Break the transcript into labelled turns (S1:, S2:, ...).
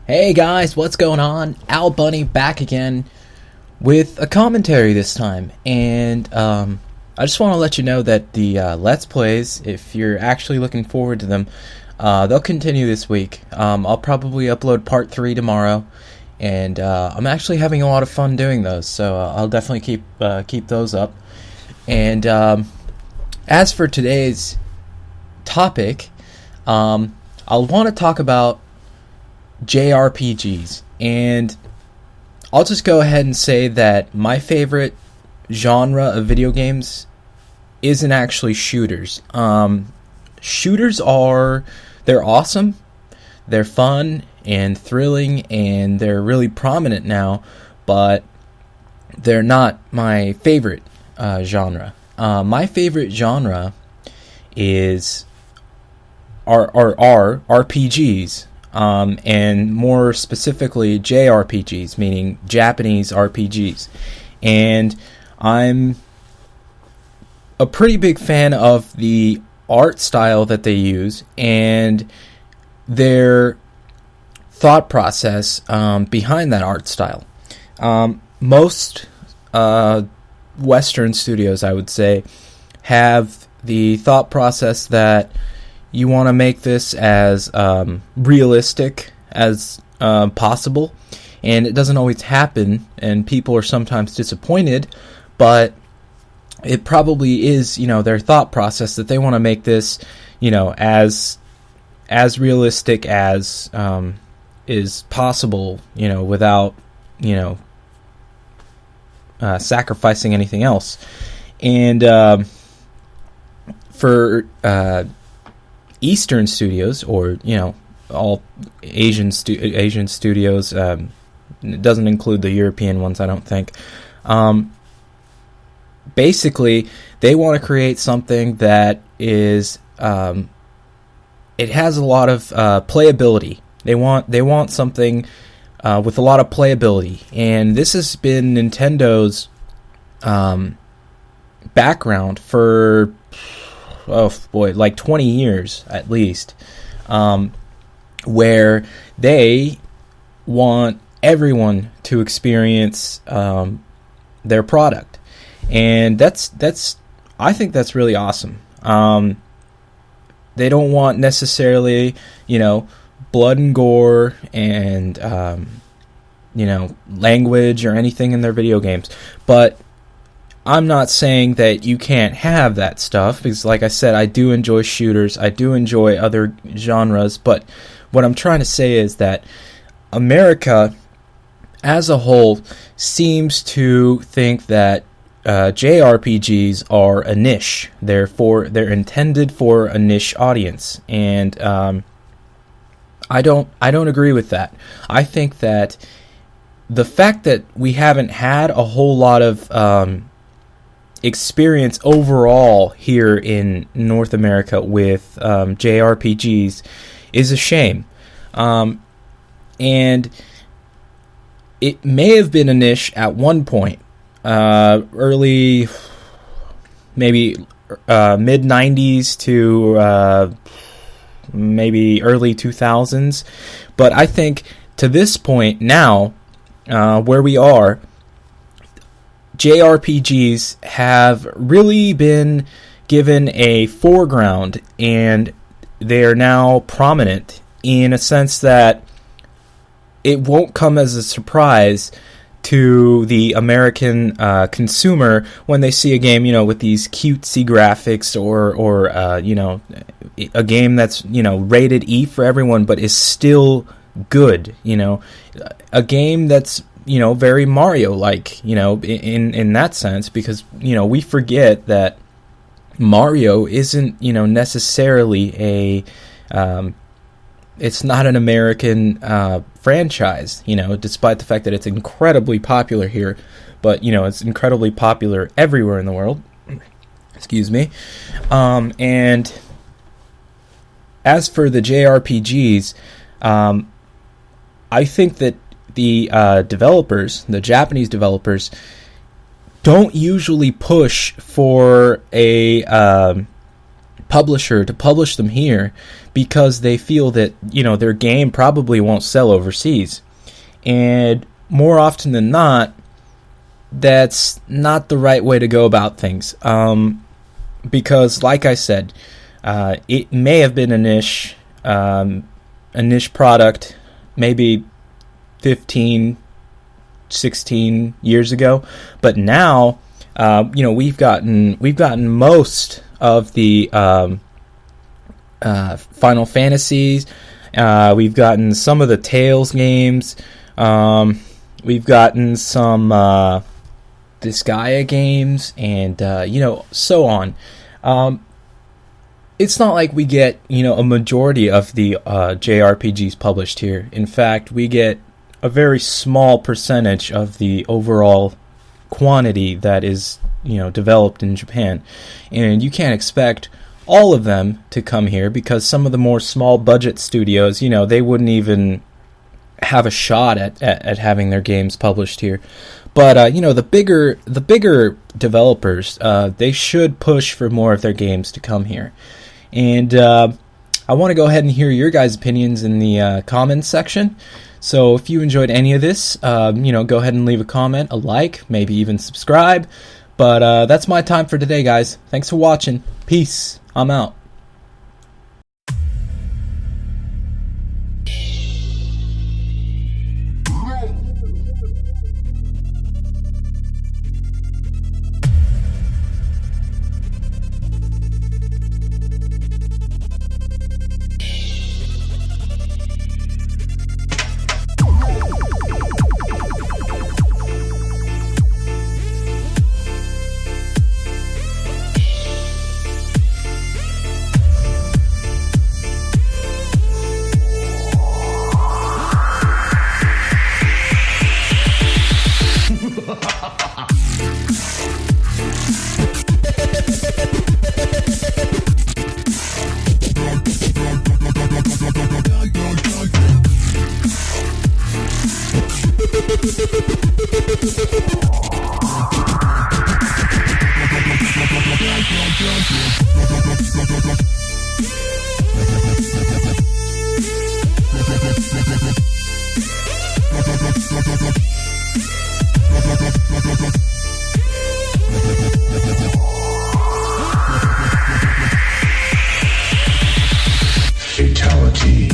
S1: Hey guys, what's going on? Al Bunny back again with a commentary this time. And I just want to let you know that the Let's Plays, if you're actually looking forward to them, they'll continue this week. I'll probably upload part 3 tomorrow. And I'm actually having a lot of fun doing those, so I'll definitely keep those up. And as for today's topic, I'll want to talk about JRPGs, and I'll just go ahead and say that my favorite genre of video games isn't actually shooters. Shooters they're awesome, they're fun and thrilling, and they're really prominent now, but they're not my favorite genre. My favorite genre is are RPGs. And more specifically JRPGs, meaning Japanese RPGs. And I'm a pretty big fan of the art style that they use and their thought process behind that art style. Most Western studios, I would say, have the thought process that you want to make this as realistic as possible, and it doesn't always happen, and people are sometimes disappointed, but it probably is, their thought process that they want to make this, as realistic as is possible, without, sacrificing anything else. And for Eastern studios, or all Asian studios, it doesn't include the European ones, I don't think. Basically, they want to create something that is it has a lot of playability. They want something with a lot of playability, and this has been Nintendo's background for like 20 years at least, where they want everyone to experience their product, and that's I think that's really awesome. They don't want necessarily blood and gore and language or anything in their video games, but I'm not saying that you can't have that stuff, because like I said, I do enjoy shooters, I do enjoy other genres, but what I'm trying to say is that America as a whole seems to think that JRPGs are a niche. They're intended for a niche audience, and I don't agree with that. I think that the fact that we haven't had a whole lot of experience overall here in North America with JRPGs is a shame. And it may have been a niche at one point, early, maybe mid-90s to maybe early 2000s. But I think to this point now, where we are, JRPGs have really been given a foreground, and they are now prominent in a sense that it won't come as a surprise to the American consumer when they see a game, with these cutesy graphics, or a game that's rated E for everyone, but is still good. A game that's very Mario-like, in that sense, because, we forget that Mario isn't, necessarily it's not an American franchise, despite the fact that it's incredibly popular here, but, it's incredibly popular everywhere in the world. Excuse me. And as for the JRPGs, I think that the Japanese developers, don't usually push for a publisher to publish them here because they feel that, their game probably won't sell overseas. And more often than not, that's not the right way to go about things. Because, like I said, it may have been a niche product, maybe 15, 16 years ago, but now, we've gotten most of the Final Fantasies. We've gotten some of the Tales games. We've gotten some Disgaea games, and so on. It's not like we get a majority of the JRPGs published here. In fact, we get a very small percentage of the overall quantity that is developed in Japan, and you can't expect all of them to come here because some of the more small budget studios, they wouldn't even have a shot at having their games published here. But the bigger developers, they should push for more of their games to come here. And I want to go ahead and hear your guys' opinions in the comments section. So if you enjoyed any of this, go ahead and leave a comment, a like, maybe even subscribe. But that's my time for today, guys. Thanks for watching. Peace. I'm out.
S2: Fatality.